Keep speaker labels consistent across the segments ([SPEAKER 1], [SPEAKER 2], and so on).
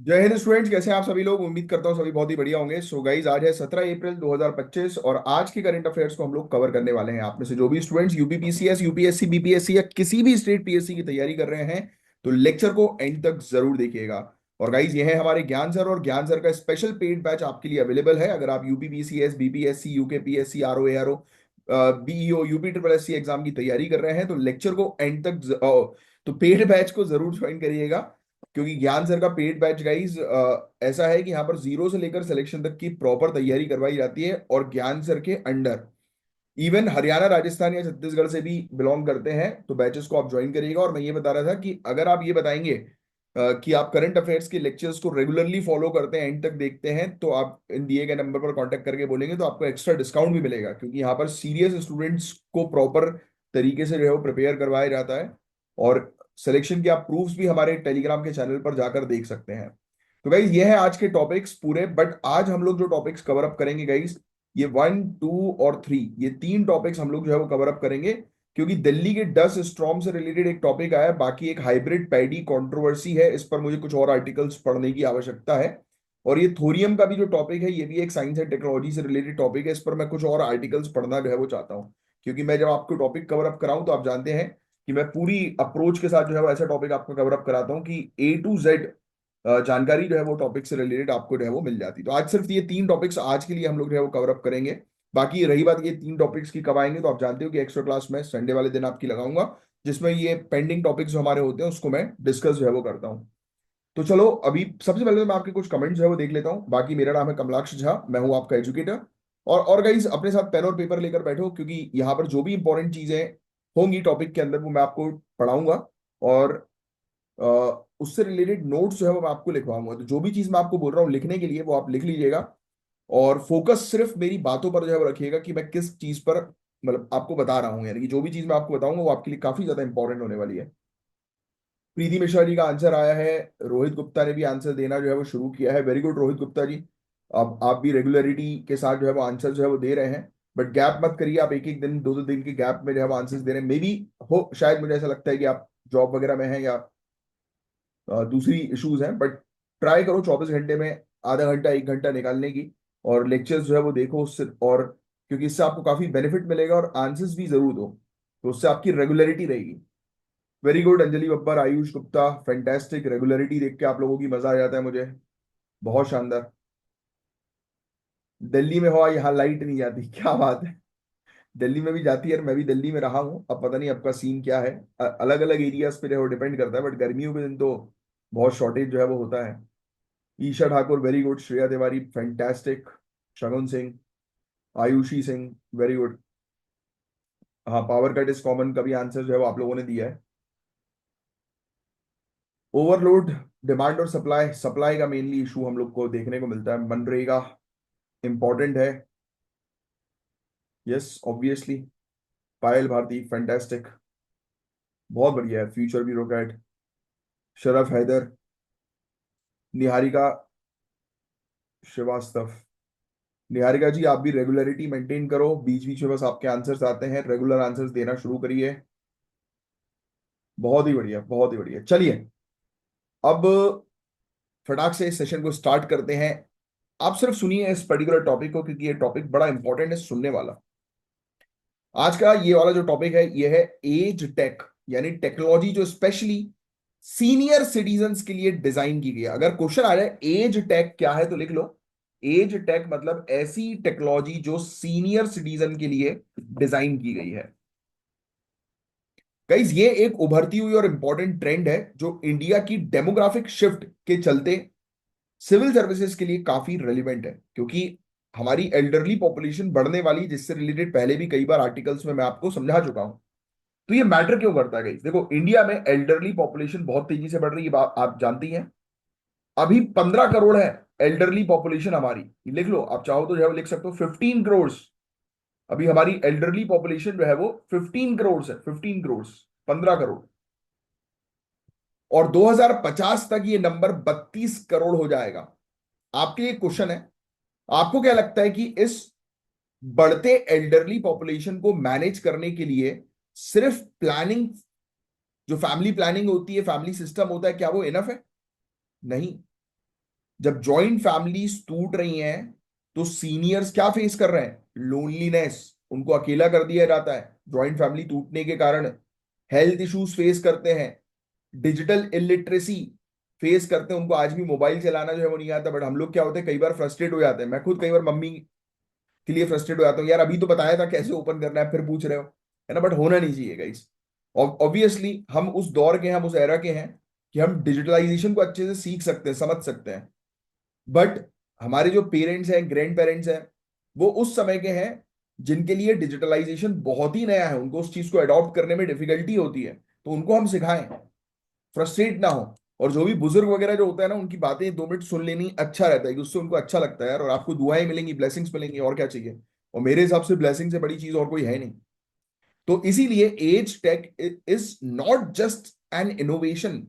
[SPEAKER 1] जय हिंद स्टूडेंट्स, कैसे हैं आप सभी लोग। उम्मीद करता हूँ सभी बहुत ही बढ़िया होंगे। सो गाइज, आज है 17 अप्रैल 2025 और आज के करंट अफेयर्स को हम लोग कवर करने वाले हैं। आप में से जो भी स्टूडेंट्स यूपीपीसीएस, यूपीएससी, बीपीएससी या किसी भी स्टेट पीएससी की तैयारी कर रहे हैं तो लेक्चर को एंड तक जरूर देखिएगा। और गाइज, ये है हमारे ज्ञान सर, और ज्ञान सर का स्पेशल पेड बैच आपके लिए अवेलेबल है। अगर आप UPPCS, BPSC, UKPSC, RO ARO, BEO, UP triple S C exam की तैयारी कर रहे हैं तो लेक्चर को एंड तक तो पेड बैच को जरूर ज्वाइन करिएगा। क्योंकि ज्ञान सर का पेड बैच गाइज ऐसा है कि यहाँ पर जीरो से लेकर सिलेक्शन तक की प्रॉपर तैयारी करवाई जाती है, और ज्ञान सर के अंडर इवन हरियाणा, राजस्थान या छत्तीसगढ़ से भी बिलोंग करते हैं तो बैचेस को आप ज्वाइन करिएगा। और मैं ये बता रहा था कि अगर आप ये बताएंगे कि आप करंट अफेयर्स के लेक्चर्स को रेगुलरली फॉलो करते हैं, एंड तक देखते हैं, तो आप इन दिए गए नंबर पर कांटेक्ट करके बोलेंगे तो आपको एक्स्ट्रा डिस्काउंट भी मिलेगा। क्योंकि यहाँ पर सीरियस स्टूडेंट्स को प्रॉपर तरीके से जो है वो प्रिपेयर करवाया जाता है, और सिलेक्शन के आप प्रूफ्स भी हमारे टेलीग्राम के चैनल पर जाकर देख सकते हैं। तो गाइज, ये है आज के टॉपिक्स पूरे। बट आज हम लोग जो टॉपिक्स कवर अप करेंगे गाइज, ये 1, 2 और 3, ये तीन टॉपिक्स हम लोग जो है वो कवर अप करेंगे। क्योंकि दिल्ली के 10 स्ट्रॉम से रिलेटेड एक टॉपिक आया है, बाकी एक हाइब्रिड पैडी कंट्रोवर्सी है, इस पर मुझे कुछ और आर्टिकल्स पढ़ने की आवश्यकता है। और ये थोरियम का भी जो टॉपिक है, ये भी एक साइंस एंड टेक्नोलॉजी से रिलेटेड टॉपिक है, इस पर मैं कुछ और आर्टिकल्स पढ़ना जो है वो चाहता हूँ। क्योंकि मैं जब आपको टॉपिक कवर अप कराऊं तो आप जानते हैं कि मैं पूरी अप्रोच के साथ जो है वो ऐसा टॉपिक आपको कवर अप कराता हूँ कि A to Z जानकारी जो है वो टॉपिक से रिलेटेड आपको जो है वो मिल जाती। तो आज सिर्फ ये तीन टॉपिक्स आज के लिए हम लोग जो है वो कवर अप करेंगे। बाकी रही बात ये तीन टॉपिक्स की कब आएंगे, तो आप जानते हो कि एक्स्ट्रा क्लास मैं संडे वाले दिन आपकी लगाऊंगा, जिसमें ये पेंडिंग टॉपिक्स जो हमारे होते हैं उसको मैं डिस्कस जो है वो करता हूँ। तो चलो, अभी सबसे पहले तो मैं आपके कुछ कमेंट्स जो है वो देख लेता हूँ। बाकी मेरा नाम है कमलाक्ष झा, मैं हूँ आपका एजुकेटर। और गाइज, अपने साथ पेन और पेपर लेकर बैठो, क्योंकि यहाँ पर जो भी इंपॉर्टेंट चीजें होंगी टॉपिक के अंदर वो मैं आपको पढ़ाऊंगा। और उससे रिलेटेड नोट्स जो है वो मैं आपको लिखवाऊंगा। तो जो भी चीज मैं आपको बोल रहा हूँ लिखने के लिए, वो आप लिख लीजिएगा। और फोकस सिर्फ मेरी बातों पर जो है वो रखिएगा कि मैं किस चीज पर मतलब आपको बता रहा हूँ। यानी कि जो भी चीज मैं आपको बताऊंगा वो आपके लिए काफी ज्यादा इंपॉर्टेंट होने वाली है। प्रीति मिश्रा जी का आंसर आया है। रोहित गुप्ता ने भी आंसर देना जो है वो शुरू किया है। Very good Rohit Gupta ji. अब आप भी रेगुलरिटी के साथ जो है वो आंसर जो है वो दे रहे हैं। बट गैप मत करिए, आप एक एक दिन, दो दो दिन के गैप में जो है वो आंसर्स दे रहे हैं। मे बी हो, शायद मुझे ऐसा लगता है कि आप जॉब वगैरह में हैं या दूसरी इश्यूज हैं। बट ट्राई करो 24 घंटे में आधा घंटा, 1 घंटा निकालने की, और लेक्चर्स जो है वो देखो उससे। और क्योंकि इससे आपको काफी बेनिफिट मिलेगा, और आंसर्स भी जरूर दो, तो उससे आपकी रेगुलरिटी रहेगी। Very good Anjali Babbar, Ayush Gupta, fantastic. Regularity देख के आप लोगों की मजा आ जाता है मुझे। बहुत शानदार। दिल्ली में हो, यहाँ लाइट नहीं जाती, क्या बात है। दिल्ली में भी जाती है, और मैं भी दिल्ली में रहा हूँ। अब पता नहीं आपका सीन क्या है। अलग अलग एरियाज पे जो डिपेंड करता है, बट गर्मियों के दिन तो बहुत शॉर्टेज जो है वो होता है। Isha Thakur very good, Shreya Tiwari fantastic, Shagun Singh, Ayushi Singh very good. हाँ, पावर कट इज कॉमन का भी आंसर जो है वो आप लोगों ने दिया है। ओवरलोड, डिमांड और सप्लाई, सप्लाई का मेनली इशू हम लोग को देखने को मिलता है। मनरेगा इंपॉर्टेंट है, yes obviously. Payal Bharti fantastic, बहुत बढ़िया है। Future bureaucrat, Sharaf Haider, Niharika Srivastava. निहारिका जी, आप भी रेगुलरिटी मेंटेन करो, बीच बीच में बस आपके आंसर्स आते हैं, रेगुलर आंसर्स देना शुरू करिए। बहुत ही बढ़िया, बहुत ही बढ़िया। चलिए, अब फटाक से इस सेशन को स्टार्ट करते हैं। आप सिर्फ सुनिए इस पर्टिकुलर टॉपिक को, क्योंकि ये टॉपिक बड़ा इंपॉर्टेंट है सुनने वाला। आज का ये वाला जो टॉपिक है ये है एज टेक, यानी टेक्नोलॉजी जो स्पेशली सीनियर सिटीजन्स के लिए डिजाइन की गई है। अगर क्वेश्चन आ जाए एज टेक क्या है तो लिख लो, एज टेक मतलब ऐसी टेक्नोलॉजी जो सीनियर सिटीजन के लिए डिजाइन की गई है। गाइज, ये एक उभरती हुई और इंपॉर्टेंट ट्रेंड है जो इंडिया की डेमोग्राफिक शिफ्ट के चलते सिविल सर्विसेज के लिए काफी रेलिवेंट है। क्योंकि हमारी एल्डरली पॉपुलेशन बढ़ने वाली, जिससे रिलेटेड पहले भी कई बार आर्टिकल्स में मैं आपको समझा चुका हूं। तो ये मैटर क्यों करता है गाइस? देखो, इंडिया में एल्डरली पॉपुलेशन बहुत तेजी से बढ़ रही है, बात आप जानती हैं। अभी 15 करोड़ है एल्डरली पॉपुलेशन हमारी। लिख लो, आप चाहो तो जो है वो लिख सकते हो 15 करोड़। अभी हमारी एल्डरली पॉपुलेशन जो है वो 15 करोड़ है, 15 करोड़, 15 करोड़। और 2050 तक ये नंबर 32 करोड़ हो जाएगा। आपके लिए क्वेश्चन है, आपको क्या लगता है कि इस बढ़ते एल्डरली पॉपुलेशन को मैनेज करने के लिए सिर्फ प्लानिंग, जो फैमिली प्लानिंग होती है, फैमिली सिस्टम होता है, क्या वो इनफ है? नहीं। जब जॉइंट फैमिलीज टूट रही हैं तो सीनियर्स क्या फेस कर रहे हैं? लोनलीनेस, उनको अकेला कर दिया जाता है जॉइंट फैमिली टूटने के कारण। हेल्थ इश्यूज फेस करते हैं, डिजिटल इलिटरेसी फेस करते हैं, उनको आज भी मोबाइल चलाना जो है वो नहीं आता। बट हम लोग क्या होते हैं, कई बार फ्रस्ट्रेट हो जाते हैं। मैं खुद कई बार मम्मी के लिए फ्रस्ट्रेट हो जाता हूँ, यार अभी तो बताया था कैसे ओपन करना है, फिर पूछ रहे हो, है ना। बट होना नहीं चाहिए गाइस। ऑब्वियसली हम उस दौर के हैं, हम उस एरा के हैं कि हम डिजिटलाइजेशन को अच्छे से सीख सकते हैं, समझ सकते हैं। बट हमारे जो पेरेंट्स हैं, ग्रैंड पेरेंट्स हैं, वो उस समय के हैं जिनके लिए डिजिटलाइजेशन बहुत ही नया है, उनको उस चीज को अडॉप्ट करने में डिफिकल्टी होती है। तो उनको हम सिखाएं, फ्रस्ट्रेट ना हो। और जो भी बुजुर्ग वगैरह जो होता है ना, उनकी बातें 2 मिनट सुन लेनी अच्छा रहता है, कि उससे उनको अच्छा लगता है यार, और आपको दुआएं मिलेंगी, ब्लेसिंग्स मिलेंगी, और क्या चाहिए। और मेरे हिसाब से ब्लेसिंग से बड़ी चीज और कोई है नहीं। तो इसीलिए एज टेक is not just an innovation,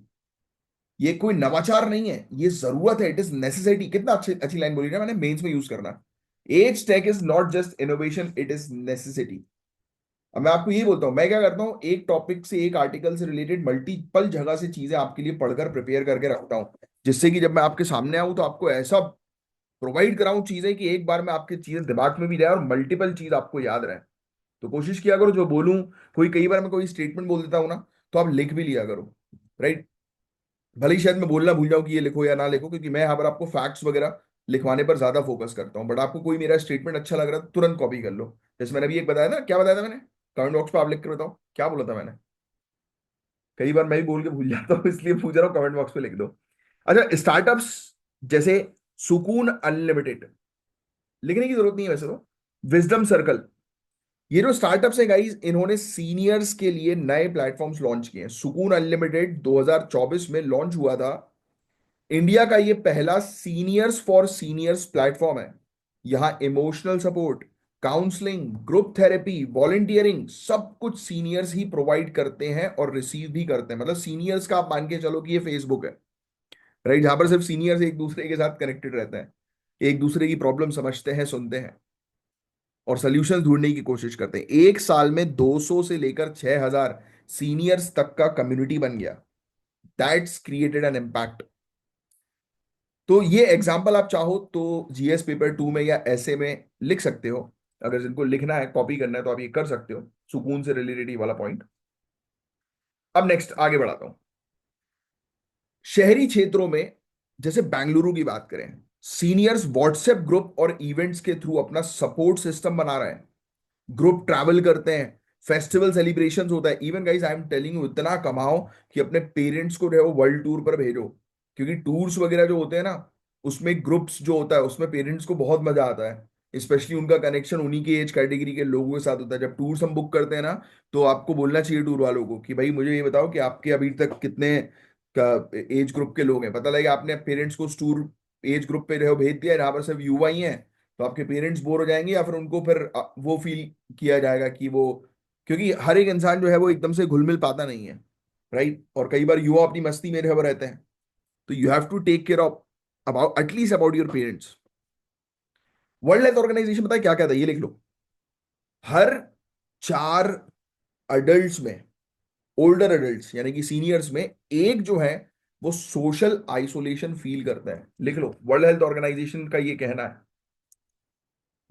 [SPEAKER 1] ये कोई नवाचार नहीं है, ये जरूरत है, इट इज नेसेसिटी। कितना अच्छी अच्छी लाइन बोली ना मैंने, मेंस में यूज करना। एज टेक is not just innovation, it is necessity. अब मैं आपको ये बोलता हूँ, मैं क्या करता हूँ, एक टॉपिक से, एक आर्टिकल से रिलेटेड मल्टीपल जगह से चीजें आपके लिए पढ़कर प्रिपेयर करके रखता हूँ, जिससे कि जब मैं आपके सामने आऊं तो आपको ऐसा प्रोवाइड कराऊं चीजें कि एक बार में आपकी चीजें दिमाग में भी जाए और मल्टीपल चीज आपको याद रहे। तो कोशिश किया करो जो बोलूं, कोई कई बार मैं कोई स्टेटमेंट बोल देता हूं ना, तो आप लिख भी लिया करो, राइट। भले ही शायद मैं बोलना भूल जाऊं कि ये लिखो या ना लिखो, क्योंकि मैं यहाँ पर आपको फैक्ट्स वगैरह लिखवाने पर ज्यादा फोकस करता हूँ। बट आपको कोई मेरा स्टेटमेंट अच्छा लग रहा है तो तुरंत कॉपी कर लो। जैसे मैंने अभी एक बताया ना, क्या बताया था मैंने, कमेंट बॉक्स पे आप लिख कर बताओ क्या बोला था मैंने। कई बार मैं भी बोल के भूल जाता हूँ, इसलिए पूछ रहा हूँ, कमेंट बॉक्स पे लिख दो। अच्छा, स्टार्टअप्स जैसे सुकून अनलिमिटेड, लिखने की जरूरत नहीं है वैसे तो, विजडम सर्कल, ये जो स्टार्टअप्स है गाइस, इन्होंने सीनियर्स के लिए नए प्लेटफॉर्म्स लॉन्च किए हैं। सुकून अनलिमिटेड 2024 में लॉन्च हुआ था। इंडिया का ये पहला सीनियर्स फॉर सीनियर्स प्लेटफॉर्म है। यहां emotional support, counselling, group therapy, volunteering, सब कुछ सीनियर्स ही प्रोवाइड करते हैं और रिसीव भी करते हैं। मतलब सीनियर्स का आप मान के चलो कि ये फेसबुक है, राइट, जहां पर सिर्फ सीनियर्स एक दूसरे के साथ कनेक्टेड रहते हैं, एक दूसरे की प्रॉब्लम समझते हैं, सुनते हैं और सोल्यूशन ढूंढने की कोशिश करते हैं। एक साल में 200 से लेकर 6000 सीनियर्स तक का कम्युनिटी बन गया। That's created an impact. तो ये एग्जाम्पल आप चाहो तो जीएस पेपर 2 में या ऐसे में लिख सकते हो। अगर जिनको लिखना है, कॉपी करना है, तो आप ये कर सकते हो, सुकून से रिलेटेड ये वाला पॉइंट। अब नेक्स्ट आगे बढ़ाता हूं। शहरी क्षेत्रों में जैसे बेंगलुरु की बात करें, सीनियर्स व्हाट्सएप ग्रुप और इवेंट्स के थ्रू अपना सपोर्ट सिस्टम बना रहे हैं। ग्रुप ट्रैवल करते हैं, फेस्टिवल सेलिब्रेशंस होता है। Even guys I am telling you, इतना कमाओ कि अपने पेरेंट्स को जो है वो वर्ल्ड टूर पर भेजो। क्योंकि टूर्स वगैरह जो होते हैं ना, उसमें ग्रुप्स जो होता है उसमें पेरेंट्स को बहुत मजा आता है, स्पेशली उनका कनेक्शन उन्हीं के एज कैटेगरी के लोगों के साथ होता है। जब टूर्स हम बुक करते हैं ना, तो आपको बोलना चाहिए टूर वालों को कि भाई मुझे ये बताओ कि आपके अभी तक कितने का एज ग्रुप के लोग हैं। पता लगेगा आपने पेरेंट्स को उस टूर एज ग्रुप पे जो है भेज दिया जहां पर सिर्फ युवा ही हैं, तो आपके पेरेंट्स बोर हो जाएंगे, या फिर उनको फिर वो फील किया जाएगा कि वो, क्योंकि हर एक इंसान जो है वो एकदम से घुल मिल पाता नहीं है, राइट। और कई बार युवा अपनी मस्ती में रहे रहते हैं। तो you have to take care of about at least about your parents. World health organization बताए क्या क्या था, ये लिख लो। हर 4 अडल्ट में, ओल्डर अडल्ट यानी कि सीनियर्स में, एक जो है वो सोशल आइसोलेशन फील करता है। लिख लो, वर्ल्ड हेल्थ ऑर्गेनाइजेशन का ये कहना है।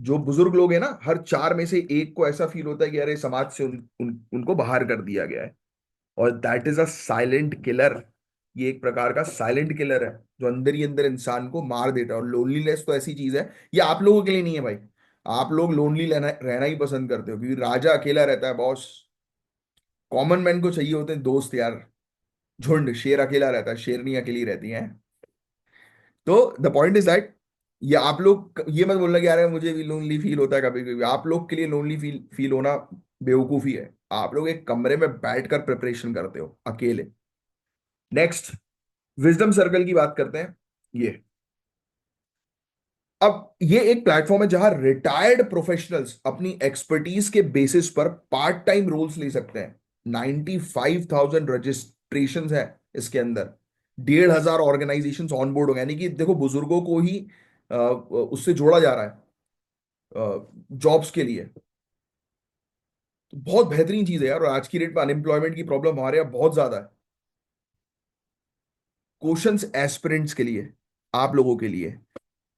[SPEAKER 1] जो बुजुर्ग लोग हैं ना, हर 4 में से एक को ऐसा फील होता है कि अरे समाज से उनको बाहर कर दिया गया है। और that is a silent killer. ये एक प्रकार का साइलेंट किलर है जो अंदर ही अंदर इंसान को मार देता है। और लोनलीनेस तो ऐसी चीज है, ये आप लोगों के लिए नहीं है भाई। आप लोग लोनली रहना ही पसंद करते हो, क्योंकि राजा अकेला रहता है बॉस। कॉमन मैन को चाहिए होते हैं दोस्त यार, झुंड। शेर अकेला रहता है, शेरनी अकेली रहती है। तो द पॉइंट इज दैट, ये आप लोग ये मत बोलना कि यार मुझे भी लोनली फील होता है कभी कभी। आप लोग के लिए लोनली फील फील होना बेवकूफी है। आप लोग एक कमरे में बैठकर प्रिपरेशन करते हो अकेले। नेक्स्ट, विजडम सर्कल की बात करते हैं। ये, अब ये एक प्लेटफॉर्म है जहां रिटायर्ड प्रोफेशनल्स अपनी एक्सपर्टीज के बेसिस पर पार्ट टाइम रोल्स ले सकते हैं। 95,000 रजिस्ट्रेशन है इसके अंदर। 1,500 ऑर्गेनाइजेशन ऑन बोर्ड हो गए, यानी कि देखो बुजुर्गों को ही उससे जोड़ा जा रहा है जॉब्स के लिए। तो बहुत बेहतरीन चीज है यार। और आज की डेट में अनएम्प्लॉयमेंट की प्रॉब्लम हमारे यहाँ बहुत ज्यादा है। क्वेश्चंस एस्पिरेंट्स के लिए, आप लोगों के लिए,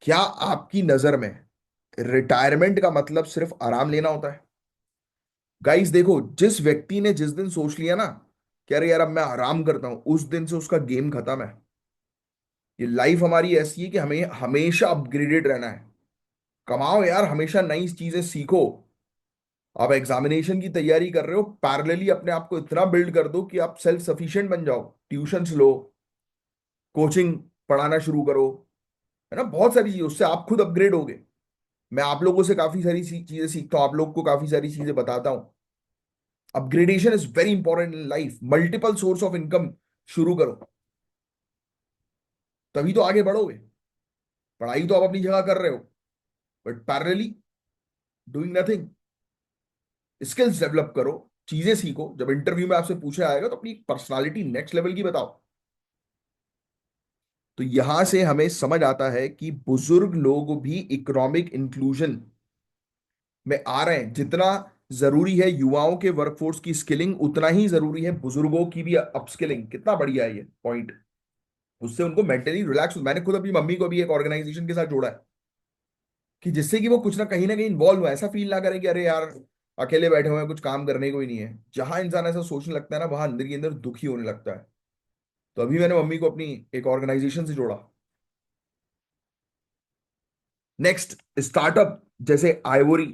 [SPEAKER 1] क्या आपकी नजर में रिटायरमेंट का मतलब सिर्फ आराम लेना होता है? गाइस देखो, जिस व्यक्ति ने जिस दिन सोच लिया ना कि अरे यार अब मैं आराम करता हूं, उस दिन से उसका गेम खत्म है। ये लाइफ हमारी ऐसी है कि हमें हमेशा अपग्रेडेड रहना है। कमाओ यार, हमेशा नई चीजें सीखो। आप एग्जामिनेशन की तैयारी कर रहे हो, पैरेलली अपने आप को इतना बिल्ड कर दो कि आप सेल्फ सफिशिएंट बन जाओ। ट्यूशंस लो, कोचिंग पढ़ाना शुरू करो, है ना, बहुत सारी चीजें, उससे आप खुद अपग्रेड होगे। मैं आप लोगों से काफी सारी चीजें सीखता हूँ, आप लोग को काफी सारी चीजें बताता हूँ। Upgradation is very important in life. Multiple source of income शुरू करो, तभी तो आगे बढ़ोगे। पढ़ाई तो आप अपनी जगह कर रहे हो, but parallelly doing nothing. Skills develop करो, चीजें सीखो। जब इंटरव्यू में आपसे पूछा आएगा तो अपनी पर्सनालिटी नेक्स्ट लेवल की बताओ। तो यहां से हमें समझ आता है कि बुजुर्ग लोग भी इकोनॉमिक इंक्लूजन में आ रहे हैं। जितना जरूरी है युवाओं के वर्कफोर्स की स्किलिंग, उतना ही जरूरी है बुजुर्गों की भी अपस्किलिंग। कितना बढ़िया है ये पॉइंट। उससे उनको मेंटली रिलैक्स। मैंने खुद अपनी मम्मी को भी एक ऑर्गेनाइजेशन के साथ जोड़ा है, कि जिससे कि वो कुछ ना कहीं इन्वॉल्व हो, ऐसा फील ना करे कि अरे यार अकेले बैठे हुए हैं, कुछ काम करने को ही नहीं है। जहां इंसान ऐसा सोचने लगता है ना, वहां अंदर ही अंदर दुखी होने लगता है। तो अभी मैंने मम्मी को अपनी एक ऑर्गेनाइजेशन से जोड़ा। नेक्स्ट, स्टार्टअप जैसे आइवरी।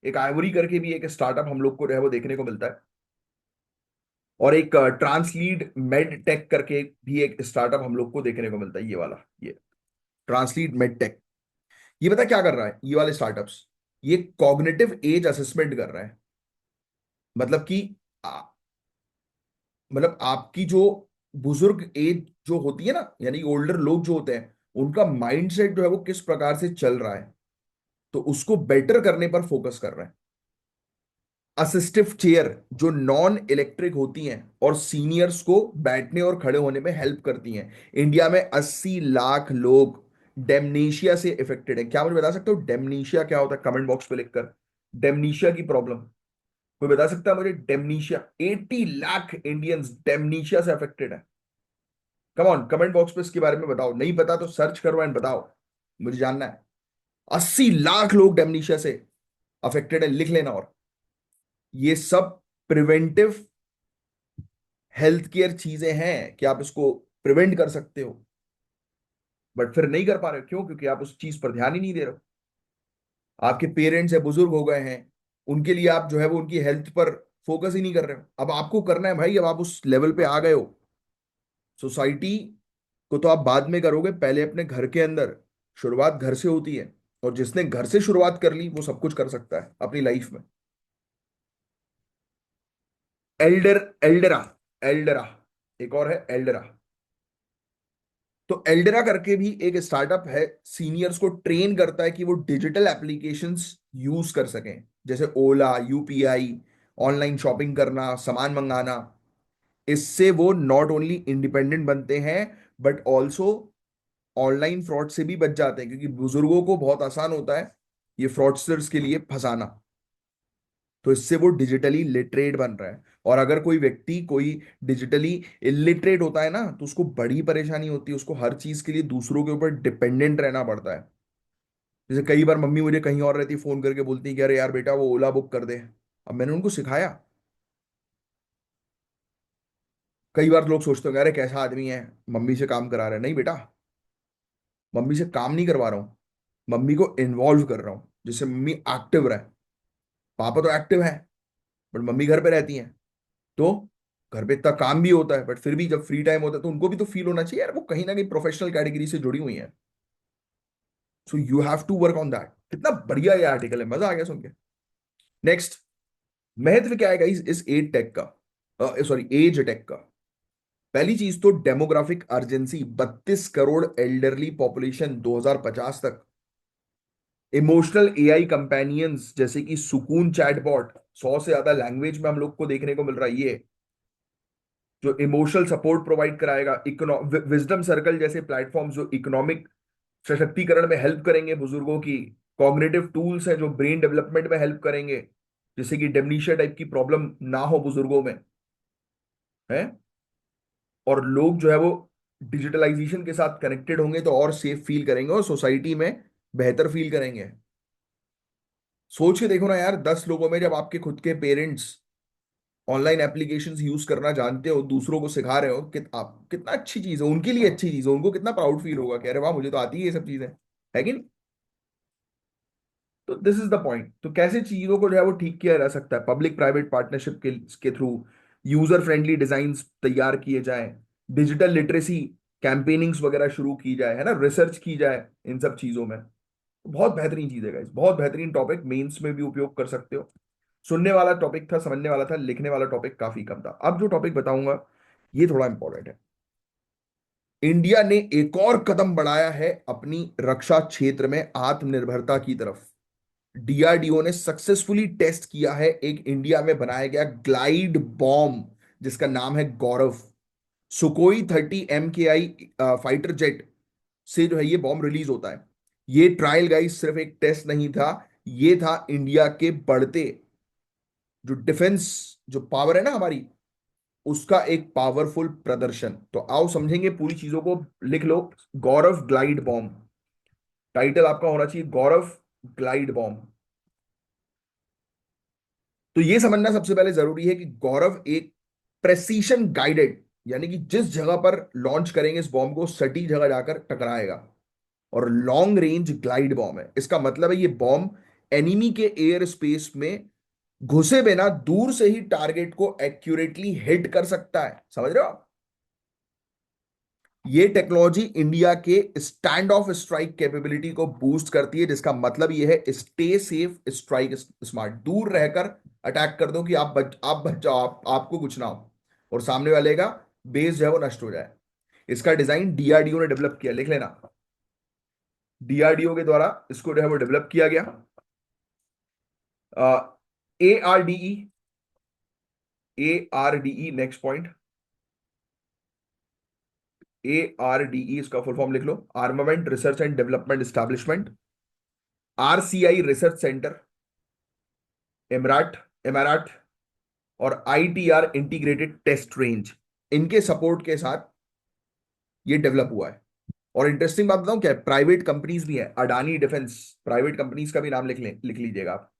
[SPEAKER 1] एक आइवरी करके भी एक स्टार्टअप हम लोग को जो है वो देखने को मिलता है। और एक ट्रांसलीड मेड टेक करके भी एक स्टार्टअप हम लोग को देखने को मिलता है। ये वाला, ये ट्रांसलीड मेड टेक, ये पता क्या कर रहा है ये वाले स्टार्टअप्स? ये कॉग्निटिव एज असेसमेंट कर रहा है। मतलब कि आ, मतलब आपकी जो बुजुर्ग एज जो होती है ना, यानी ओल्डर लोग जो होते हैं, उनका माइंडसेट जो है वो किस प्रकार से चल रहा है, तो उसको बेटर करने पर फोकस कर रहा है। असिस्टिव चेयर जो नॉन इलेक्ट्रिक होती हैं और सीनियर्स को बैठने और खड़े होने में हेल्प करती हैं। इंडिया में 80 लाख लोग डेमनीशिया से इफेक्टेड है। क्या मुझे बता सकते हो डेमनीशिया क्या होता है? कमेंट बॉक्स पे लिखकर डेमनीशिया की प्रॉब्लम कोई बता सकता है मुझे? डेमनीशिया, 80 लाख इंडियंस डेमनीशिया से अफेक्टेड है। कम ऑन, कमेंट बॉक्स पे इसके बारे में बताओ। नहीं पता तो सर्च करो एंड बताओ, मुझे जानना है। 80 लाख लोग डेमनीशिया से अफेक्टेड है, लिख लेना। और ये सब प्रिवेंटिव हेल्थ केयर चीजें हैं कि आप इसको प्रिवेंट कर सकते हो, बट फिर नहीं कर पा रहे हो। क्यों? क्योंकि आप उस चीज पर ध्यान ही नहीं दे रहे हो। आपके पेरेंट्स है, बुजुर्ग हो गए हैं, उनके लिए आप जो है वो उनकी हेल्थ पर फोकस ही नहीं कर रहे हो। अब आपको करना है भाई, अब आप उस लेवल पे आ गए हो। सोसाइटी को तो आप बाद में करोगे, पहले अपने घर के अंदर शुरुआत घर से होती है। और जिसने घर से शुरुआत कर ली वो सब कुछ कर सकता है अपनी लाइफ में। एल्डरा, एल्डरा, एक और है एल्डरा। तो एल्डरा करके भी एक स्टार्टअप है, सीनियर्स को ट्रेन करता है कि वो डिजिटल एप्लीकेशंस यूज कर सकें, जैसे ओला, यूपीआई, ऑनलाइन शॉपिंग करना, सामान मंगाना। इससे वो नॉट ओनली इंडिपेंडेंट बनते हैं, बट ऑल्सो ऑनलाइन फ्रॉड से भी बच जाते हैं, क्योंकि बुजुर्गों को बहुत आसान होता है ये फ्रॉडस्टर्स के लिए फंसाना। तो इससे वो डिजिटली लिटरेट बन रहा है। और अगर कोई व्यक्ति कोई डिजिटली इलिटरेट होता है ना, तो उसको बड़ी परेशानी होती है। उसको हर चीज के लिए दूसरों के ऊपर डिपेंडेंट रहना पड़ता है। जैसे कई बार मम्मी मुझे कहीं और रहती, फोन करके बोलती है कि अरे यार बेटा वो ओला बुक कर दे। अब मैंने उनको सिखाया। कई बार लोग सोचते होंगे अरे कैसा आदमी है, मम्मी से काम करा रहा है। नहीं बेटा, मम्मी से काम नहीं करवा रहा हूँ, मम्मी को इन्वॉल्व कर रहा हूँ जिससे मम्मी एक्टिव रहे। पापा तो एक्टिव है, बट मम्मी घर पे रहती है। तो घर पे इतना काम भी होता है, बट फिर भी जब फ्री टाइम होता है तो उनको भी तो फील होना चाहिए यार वो कहीं ना कहीं प्रोफेशनल कैटेगरी से जुड़ी हुई है। So you have to work on that. कितना बढ़िया ये आर्टिकल है, मजा आ गया सुन के। नेक्स्ट, महत्व क्या है गाइस इस एज टेक का, सॉरी एज टेक का? पहली चीज तो demographic urgency, 32 crore elderly population 2050 तक। इमोशनल एआई कंपेनियंस जैसे कि सुकून चैटबॉट, 100 से ज्यादा लैंग्वेज में हम लोग को देखने को मिल रहा है ये, जो इमोशनल सपोर्ट प्रोवाइड कराएगा। विजडम सर्कल जैसे प्लेटफॉर्म जो इकोनॉमिक सशक्तिकरण में हेल्प करेंगे बुजुर्गों की। कॉग्निटिव टूल्स हैं जो ब्रेन डेवलपमेंट में हेल्प करेंगे, जैसे कि डेमनीशिया टाइप की प्रॉब्लम ना हो बुजुर्गों में, है। और लोग जो है वो डिजिटलाइजेशन के साथ कनेक्टेड होंगे तो और सेफ फील करेंगे और सोसाइटी में बेहतर फील करेंगे। सोच के देखो ना यार, 10 लोगों में जब आपके खुद के पेरेंट्स ऑनलाइन एप्लीकेशंस यूज करना जानते हो, दूसरों को सिखा रहे हो, आप कितना अच्छी चीज है उनके लिए, अच्छी चीज है, उनको कितना प्राउड फील होगा कि अरे वाह मुझे तो आती है ये सब चीजें, है कि नहीं? तो दिस इज द पॉइंट। तो कैसे चीजों को जो है वो ठीक किया जा सकता है, पब्लिक प्राइवेट पार्टनरशिप के थ्रू यूजर फ्रेंडली डिजाइन तैयार किए जाए, डिजिटल लिटरेसी कैंपेनिंग्स वगैरह शुरू की जाए, है ना, रिसर्च की जाए इन सब चीजों में। बहुत बेहतरीन चीज है गाइस, बहुत बेहतरीन टॉपिक, मेंस में भी उपयोग कर सकते हो। सुनने वाला टॉपिक था, समझने वाला था, लिखने वाला टॉपिक काफी कम था। अब जो टॉपिक बताऊंगा ये थोड़ा इंपॉर्टेंट है। इंडिया ने एक और कदम बढ़ाया है अपनी रक्षा क्षेत्र में आत्मनिर्भरता की तरफ। डीआरडीओ ने सक्सेसफुली टेस्ट किया है एक इंडिया में बनाया गया ग्लाइड बॉम्ब जिसका नाम है गौरव। सुकोई 30 MKI फाइटर जेट से जो है ये बॉम्ब रिलीज होता है। ये ट्रायल गाइस सिर्फ एक टेस्ट नहीं था, ये था इंडिया के बढ़ते जो डिफेंस, जो पावर है ना हमारी, उसका एक पावरफुल प्रदर्शन। तो आओ समझेंगे पूरी चीजों को। लिख लो, गौरव ग्लाइड बॉम्ब, टाइटल आपका होना चाहिए गौरव ग्लाइड बॉम्ब। तो ये समझना सबसे पहले जरूरी है कि गौरव एक प्रेसिशन गाइडेड, यानी कि जिस जगह पर लॉन्च करेंगे इस बॉम्ब को सटीक जगह जाकर टकराएगा, और लॉन्ग रेंज ग्लाइड बॉम्ब है। इसका मतलब है ये बॉम्ब एनिमी के एयर स्पेस में घुसे बिना दूर से ही टारगेट को एक्यूरेटली हिट कर सकता है। समझ रहे हो आप? ये टेक्नोलॉजी इंडिया के स्टैंड ऑफ स्ट्राइक कैपेबिलिटी को बूस्ट करती है, जिसका मतलब ये है स्टे सेफ स्ट्राइक स्मार्ट। दूर रहकर अटैक कर दो कि आप बच जाओ, आपको कुछ ना हो और सामने वाले का बेस जो है वो नष्ट हो जाए। इसका डिजाइन डीआरडीओ ने डेवलप किया, लिख लेना, डीआरडीओ के द्वारा इसको जो है वो डेवलप किया गया। ARDE, ARDE next point, ARDE इसका फुल फॉर्म लिख लो, armament research and development establishment. RCI research centre, Imarat, Imarat, और ITR इंटीग्रेटेड टेस्ट रेंज, इनके सपोर्ट के साथ ये डेवलप हुआ है। और इंटरेस्टिंग बात बताऊं क्या है, प्राइवेट कंपनीज भी है, अडानी डिफेंस, प्राइवेट कंपनीज का भी नाम लिख लीजिएगा आप,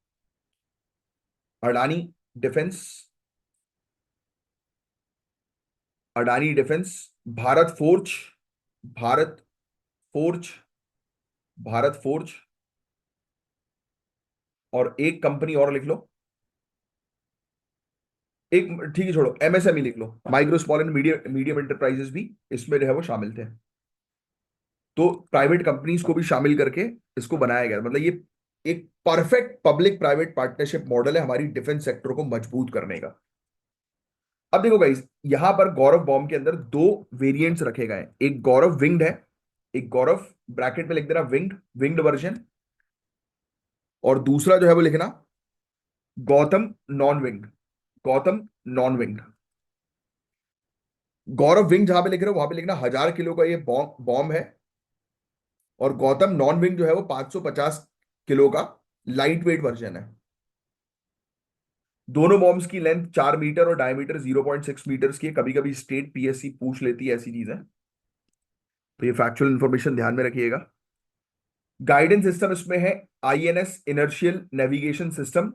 [SPEAKER 1] Adani defence, Adani defence, Bharat forge, Bharat forge, Bharat forge, और एक कंपनी और लिख लो, एक ठीक है छोड़ो, MSME लिख लो, micro small and medium medium enterprises भी इसमें जो है वो शामिल थे। तो प्राइवेट कंपनीज को भी शामिल करके इसको बनाया गया, मतलब ये एक perfect public private partnership model है हमारी डिफेंस सेक्टर को मजबूत करने का। अब देखो गाइस, यहां पर गौरव बॉम्ब के अंदर दो वेरिएंट्स रखे गए हैं, एक गौरव विंग्ड है, एक गौरव ब्रैकेट में लिख देना विंग्ड, विंग्ड वर्जन, और दूसरा जो है वो लिखना Gautam non winged, Gautam non winged. Gaurav wing जहां पे लिख रहे हो वहां पे लिखना 1000 किलो का ये बॉम्ब बॉम्ब है, और गौतम नॉन विंग जो है वो 550 किलो का लाइट वेट वर्जन है। दोनों बॉम्ब्स की लेंथ 4 मीटर और डायमीटर 0.6 मीटर की है। कभी कभी स्टेट PSC पूछ लेती है ऐसी चीजें, तो ये फैक्चुअल इंफॉर्मेशन ध्यान में रखिएगा। गाइडेंस सिस्टम इसमें है INS inertial navigation system,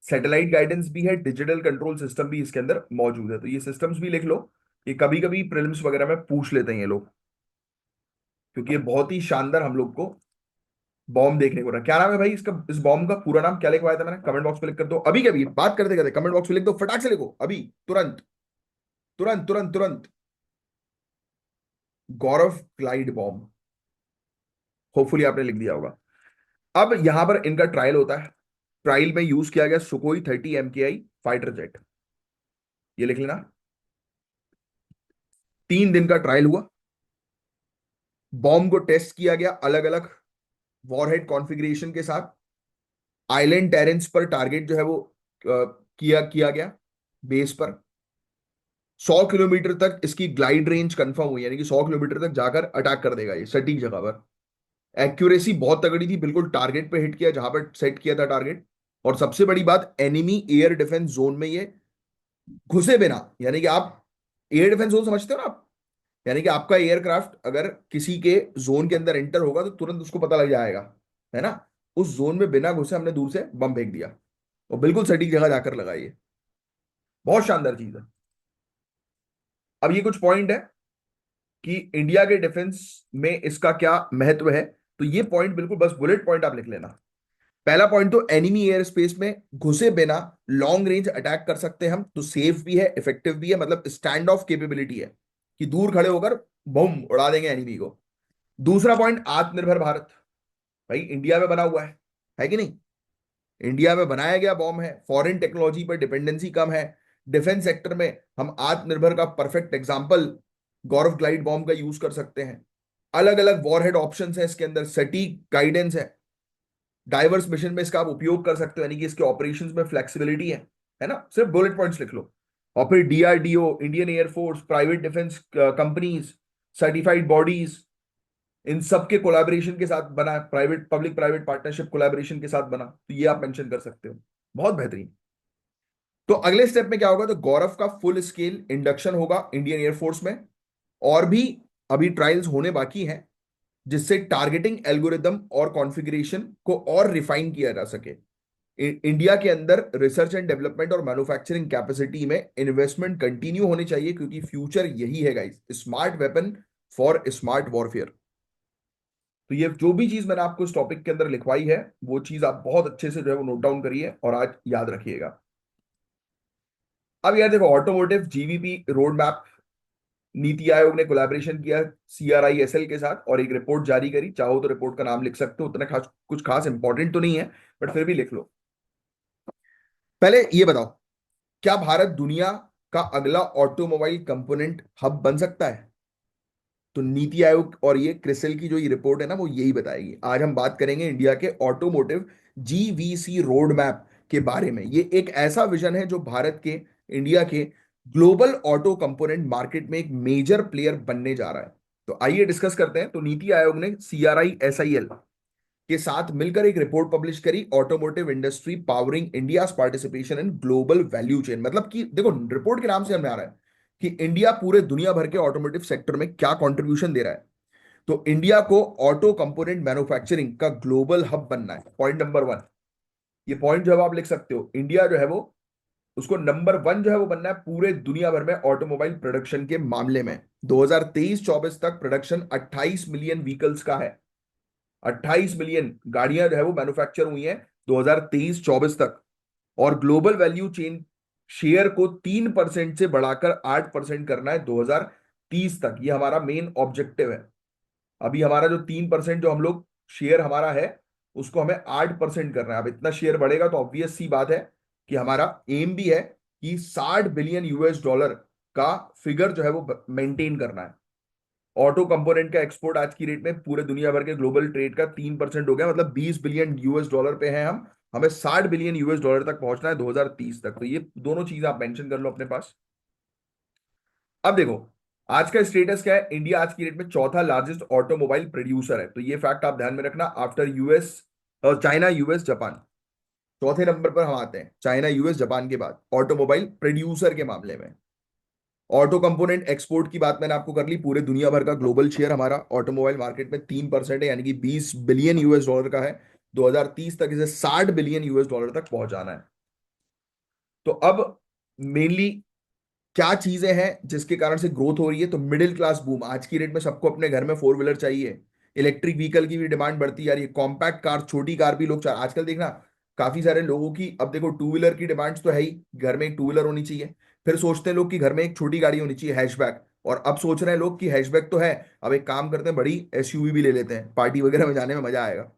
[SPEAKER 1] satellite guidance भी है, डिजिटल कंट्रोल सिस्टम भी इसके अंदर मौजूद है। तो ये सिस्टम्स भी लिख लो, ये कभी कभी प्रीलिम्स वगैरह में पूछ लेते हैं ये लोग, क्योंकि ये बहुत ही शानदार हम लोग को बॉम्ब देखने को रहा। क्या नाम है भाई इसका, इस बॉम्ब का पूरा नाम क्या लिखवाया था मैंने? कमेंट बॉक्स में लिख कर दो अभी के अभी, बात करते करते कमेंट बॉक्स में लिख दो, फटाक से लिखो अभी, तुरंत, तुरंत तुरंत तुरंत। गौरव ग्लाइड बॉम्ब, होपफुली आपने लिख दिया होगा। अब यहां पर इनका ट्रायल होता है, ट्रायल में यूज किया गया सुकोई 30 MKI फाइटर जेट, ये लिख लेना। 3 दिन का ट्रायल हुआ, बॉम्ब को टेस्ट किया गया अलग अलग वॉरहेड कॉन्फ़िगरेशन के साथ, आइलैंड टेरेंस पर टारगेट जो है वो किया गया बेस पर। 100 किलोमीटर तक इसकी ग्लाइड रेंज कंफर्म हुई, यानी कि 100 किलोमीटर तक जाकर अटैक कर देगा ये सटीक जगह पर। एक्यूरेसी बहुत तगड़ी थी, बिल्कुल टारगेट पे हिट किया जहां पर सेट किया था टारगेट। और सबसे बड़ी बात, एनिमी एयर डिफेंस जोन में ये घुसे बिना, यानी कि आप एयर डिफेंस जोन समझते हो ना आप, यानी कि आपका एयरक्राफ्ट अगर किसी के जोन के अंदर एंटर होगा तो तुरंत उसको पता लग जाएगा, है ना। उस जोन में बिना घुसे हमने दूर से बम फेंक दिया और बिल्कुल सटीक जगह जाकर लगाइए। बहुत शानदार चीज है। अब ये कुछ पॉइंट है कि इंडिया के डिफेंस में इसका क्या महत्व है। तो ये पॉइंट बिल्कुल बस बुलेट पॉइंट आप लिख लेना। पहला पॉइंट तो एनिमी एयर स्पेस में घुसे बिना लॉन्ग रेंज अटैक कर सकते हैं हम, तो सेफ भी है, इफेक्टिव भी है, मतलब स्टैंड ऑफ कैपेबिलिटी है कि दूर खड़े होकर बम उड़ा देंगे एनिमी को। दूसरा पॉइंट आत्मनिर्भर भारत। भाई इंडिया में बना हुआ है कि नहीं। इंडिया में बनाया गया बॉम्ब है, फॉरेन टेक्नोलॉजी पर डिपेंडेंसी कम है। डिफेंस सेक्टर में हम आत्मनिर्भर का परफेक्ट एग्जांपल गौरव ग्लाइड बॉम्ब का यूज कर सकते हैं। अलग अलग वॉरहेड ऑप्शंस हैं इसके अंदर, सटीक गाइडेंस है, डाइवर्स मिशन में इसका आप उपयोग कर सकते हो, यानी कि इसके ऑपरेशंस में फ्लेक्सिबिलिटी है ना। सिर्फ बुलेट पॉइंट्स लिख लो। और फिर DRDO, Indian air force, private defence companies, certified bodies, इन सब के कोलैबोरेशन के साथ बना, private public private partnership collaboration के साथ बना, तो ये आप मेंशन कर सकते हो। बहुत बेहतरीन। तो अगले स्टेप में क्या होगा, तो गौरव का फुल स्केल इंडक्शन होगा इंडियन एयरफोर्स में। और भी अभी ट्रायल्स होने बाकी हैं जिससे टारगेटिंग एल्गोरिदम और कॉन्फ़िगरेशन को और रिफाइन किया जा सके। इंडिया के अंदर रिसर्च एंड डेवलपमेंट और मैन्युफैक्चरिंग कैपेसिटी में इन्वेस्टमेंट कंटिन्यू होनी चाहिए, क्योंकि फ्यूचर यही है guys, smart weapon for smart warfare. तो ये जो भी चीज मैंने आपको इस टॉपिक के अंदर लिखवाई है वो चीज आप बहुत अच्छे से जो है वो नोट डाउन करिए और आज याद रखिएगा। अब यार देखो, automotive GVP road map, NITI Aayog ने कोलैबोरेशन किया सीआरआईएसएल के साथ और एक रिपोर्ट जारी करी। चाहो तो रिपोर्ट का नाम लिख सकते हो, उतना खास कुछ खास इंपॉर्टेंट तो नहीं है, बट फिर भी लिख लो। पहले ये बताओ, क्या भारत दुनिया का अगला ऑटोमोबाइल कंपोनेंट हब बन सकता है। तो नीति आयोग और ये क्रिसिल की जो ये रिपोर्ट है ना वो यही बताएगी। आज हम बात करेंगे इंडिया के ऑटोमोटिव जीवीसी रोड मैप के बारे में। ये एक ऐसा विजन है जो भारत के, इंडिया के ग्लोबल ऑटो कंपोनेंट मार्केट में एक मेजर प्लेयर बनने जा रहा है। तो आइए डिस्कस करते हैं। तो नीति आयोग ने CRISIL के साथ मिलकर एक रिपोर्ट पब्लिश करी, automotive industry powering India participation in global value chain. मतलब कि देखो, रिपोर्ट के नाम से हमें आ रहा है कि इंडिया पूरे दुनिया भर के ऑटोमोटिव सेक्टर में क्या कंट्रीब्यूशन दे रहा है। तो इंडिया को ऑटो कंपोनेंट मैन्युफैक्चरिंग का ग्लोबल हब बनना है, पॉइंट नंबर 1। ये पॉइंट जो है आप लिख सकते हो, इंडिया जो है वो, उसको नंबर 1 जो है वो बनना है पूरे दुनिया भर में ऑटोमोबाइल प्रोडक्शन के मामले में। 2023-24 तक प्रोडक्शन 28 मिलियन व्हीकल्स का है। 28 मिलियन गाड़ियां जो है वो मैन्युफैक्चर हुई हैं 2023-24 तक। और ग्लोबल वैल्यू चेन शेयर को 3% से बढ़ाकर 8% करना है 2030 तक। ये हमारा मेन ऑब्जेक्टिव है। अभी हमारा जो 3% जो हम लोग शेयर हमारा है, उसको हमें 8% करना है। अब इतना शेयर बढ़ेगा तो ऑब्वियस सी बात है कि हमारा एम भी है कि 60 बिलियन US डॉलर का फिगर जो है वो मेंटेन करना है। ऑटो कंपोनेंट का एक्सपोर्ट आज की रेट में पूरे दुनिया भर के ग्लोबल ट्रेड का 3% हो गया, मतलब 20 बिलियन US डॉलर पे हैं हम। हमें 60 बिलियन US डॉलर तक पहुंचना है 2030 तक। तो ये दोनों चीज आप मेंशन कर लो अपने पास। अब देखो, आज का स्टेटस क्या है। इंडिया आज की डेट में चौथा लार्जेस्ट ऑटोमोबाइल प्रोड्यूसर है। तो ये फैक्ट आप ध्यान में रखना, आफ्टर यूएस और चाइना, यूएस, जापान। चौथे नंबर पर हम आते हैं, चाइना, यूएस, जापान के बाद ऑटोमोबाइल प्रोड्यूसर के मामले में। ऑटो कंपोनेंट एक्सपोर्ट की बात मैंने आपको कर ली। पूरे दुनिया भर का ग्लोबल शेयर हमारा ऑटोमोबाइल मार्केट में 3% है, यानी कि 20 बिलियन US डॉलर का है। 2030 तक इसे 60 बिलियन US डॉलर तक पहुंचाना है। तो अब मेनली क्या चीजें हैं जिसके कारण से ग्रोथ हो रही है, तो मिडिल क्लास बूम। आज की डेट में सबको अपने घर में फोर व्हीलर चाहिए। इलेक्ट्रिक व्हीकल की भी डिमांड बढ़ती जा रही है। कॉम्पैक्ट कार, छोटी कार भी लोग आजकल देखना, काफी सारे लोगों की, अब देखो टू व्हीलर की डिमांड तो है ही, घर में एक टू व्हीलर होनी चाहिए। फिर सोचते हैं लोग कि घर में एक छोटी गाड़ी होनी चाहिए, हैचबैक। और अब सोच रहे हैं लोग कि हैचबैक तो है, अब एक काम करते हैं बड़ी एसयूवी भी ले लेते हैं, पार्टी वगैरह में जाने में मजा आएगा,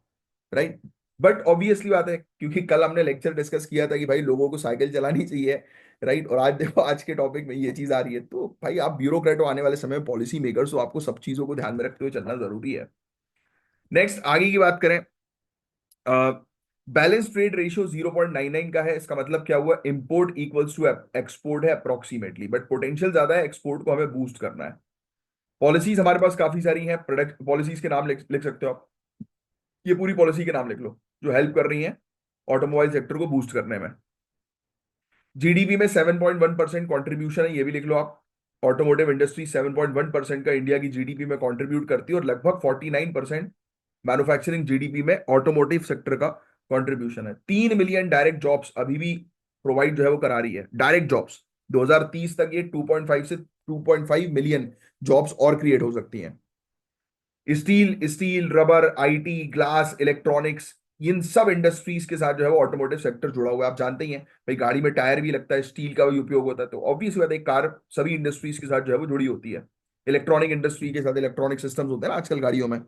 [SPEAKER 1] राइट। बट ऑब्वियसली बात है, क्योंकि कल हमने लेक्चर डिस्कस किया था कि भाई लोगों को साइकिल चलानी चाहिए, राइट। और आज देखो, आज के टॉपिक में ये चीज आ रही है। तो भाई आप ब्यूरोक्रेट हो, आने वाले समय में पॉलिसी मेकर्स हो, आपको सब चीजों को ध्यान में रखते हुए चलना जरूरी है। नेक्स्ट आगे की बात करें, बैलेंस ट्रेड रेशियो 0.99 का है। इसका मतलब क्या हुआ, इंपोर्ट इक्वल्स टू एक्सपोर्ट है अप्रोक्सीमेटली, बट पोटेंशियल ज्यादा है, एक्सपोर्ट को हमें बूस्ट करना है। पॉलिसीज हमारे पास काफी सारी हैं, प्रोडक्ट पॉलिसीज के नाम लिख सकते हो आप। ये पूरी पॉलिसी के नाम लिख लो जो हेल्प कर रही हैं ऑटोमोबाइल सेक्टर को बूस्ट करने में। जीडीपी में 7.1% कॉन्ट्रीब्यूशन है, ये भी लिख लो आप। ऑटोमोटिव इंडस्ट्री 7.1% का इंडिया की जीडीपी में कंट्रीब्यूट करती है, और लगभग 49% मैन्युफैक्चरिंग जीडीपी में ऑटोमोटिव सेक्टर का कंट्रीब्यूशन है। 3 मिलियन डायरेक्ट जॉब्स अभी भी प्रोवाइड जो है वो करा रही है, डायरेक्ट जॉब्स। 2030 तक ये 2.5 से 2.5 मिलियन जॉब्स और क्रिएट हो सकती हैं। Steel steel rubber, IT, glass, electronics, इन सब इंडस्ट्रीज के साथ जो है वो ऑटोमोटिव सेक्टर जुड़ा हुआ है। आप जानते ही हैं भाई, गाड़ी में टायर भी लगता है, स्टील का भी उपयोग होता है, तो ऑब्वियस बात है कार सभी इंडस्ट्रीज के साथ जो है वो जुड़ी होती है। इलेक्ट्रॉनिक इंडस्ट्री के साथ इलेक्ट्रॉनिक सिस्टम्स होते हैं ना आजकल गाड़ियों में।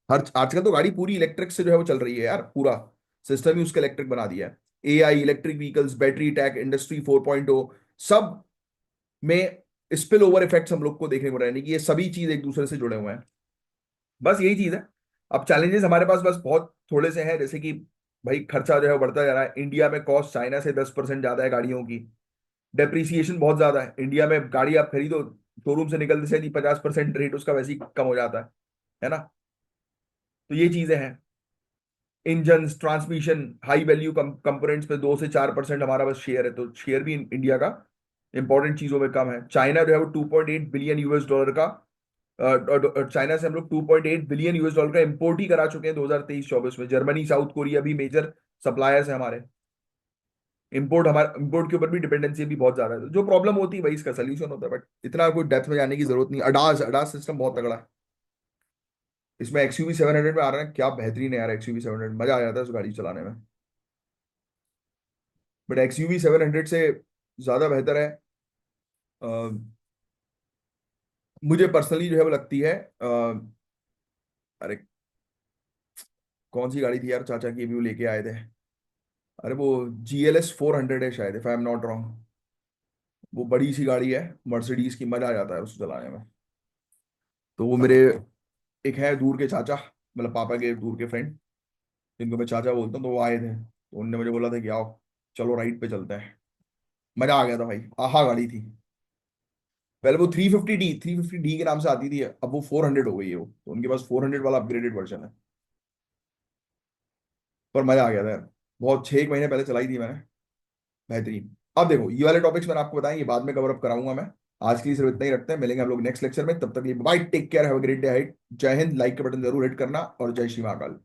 [SPEAKER 1] हर आजकल तो गाड़ी पूरी इलेक्ट्रिक से जो है वो चल रही है यार, पूरा सिस्टम ही उसका इलेक्ट्रिक बना दिया है। AI, electric vehicles, battery tech, industry 4.0, सब में स्पिल ओवर इफेक्ट्स हम लोग को देखने को रहे कि ये सभी चीज एक दूसरे से जुड़े हुए हैं। बस यही चीज है। अब चैलेंजेस हमारे पास बस बहुत थोड़े से हैं, जैसे कि भाई खर्चा जो है वो बढ़ता जा रहा है। इंडिया में कॉस्ट चाइना से 10% ज्यादा है गाड़ियों की। डेप्रिसिएशन बहुत ज्यादा है इंडिया में, गाड़ी आप खरीदो शोरूम से निकलते से नहीं 50% रेट उसका वैसे ही कम हो जाता है ना। तो ये चीजें हैं। Engine, transmission, high value components पे 2 से 4% हमारा बस शेयर है, तो शेयर भी इंडिया का इंपॉर्टेंट चीजों में कम है। चाइना जो है वो 2.8 बिलियन यूएस डॉलर का, चाइना से हम लोग 2.8 बिलियन यूएस डॉलर का इंपोर्ट ही करा चुके हैं 2023-24 में। जर्मनी, साउथ कोरिया भी मेजर सप्लायर्स है हमारे। इंपोर्ट के ऊपर भी डिपेंडेंसी भी बहुत ज्यादा है, तो जो प्रॉब्लम होती है भाई इसका सोल्यूशन होता है, बट इतना कोई डेप्थ में जाने की जरूरत नहीं। अडास अडास सिस्टम बहुत तगड़ा है। इसमें एक्सयूवी 700 में आ रहा है, क्या बेहतरीन है यार एक्सयूवी 700, मजा आ जाता है उस गाड़ी चलाने में। बट एक्सयूवी 700 से ज्यादा बेहतर है, अ, मुझे पर्सनली जो है वो लगती है, अरे कौन सी गाड़ी थी यार चाचा की अभी वो लेके आए थे, अरे वो GLS 400 है शायद, if I am not wrong. वो बड़ी सी गाड़ी है मर्सिडीज की, मजा आ जाता है उसको चलाने में। तो वो मेरे एक है दूर के चाचा, मतलब पापा के दूर के फ्रेंड, जिनको मैं चाचा बोलता हूँ, तो वो आए थे, तो उनने मुझे बोला था कि आओ चलो राइड पे चलते हैं। मजा आ गया था भाई, आहा गाड़ी थी। पहले वो 350D के नाम से आती थी, अब वो 400 हो गई है। वो तो उनके पास 400 वाला अपग्रेडेड वर्जन है। पर मजा आ गया था यार, बहुत 6 एक महीने पहले चलाई थी मैंने, बेहतरीन। अब देखो ये वाले टॉपिक्स मैंने आपको बताएं, ये बाद में कवर अप कराऊंगा मैं। आज के लिए सिर्फ इतना ही रखते हैं, मिलेंगे हम लोग नेक्स्ट लेक्चर में, तब तक ये bye, take care, have a great day. जय हिंद, लाइक के बटन जरूर हिट करना, और जय श्री महाकाल।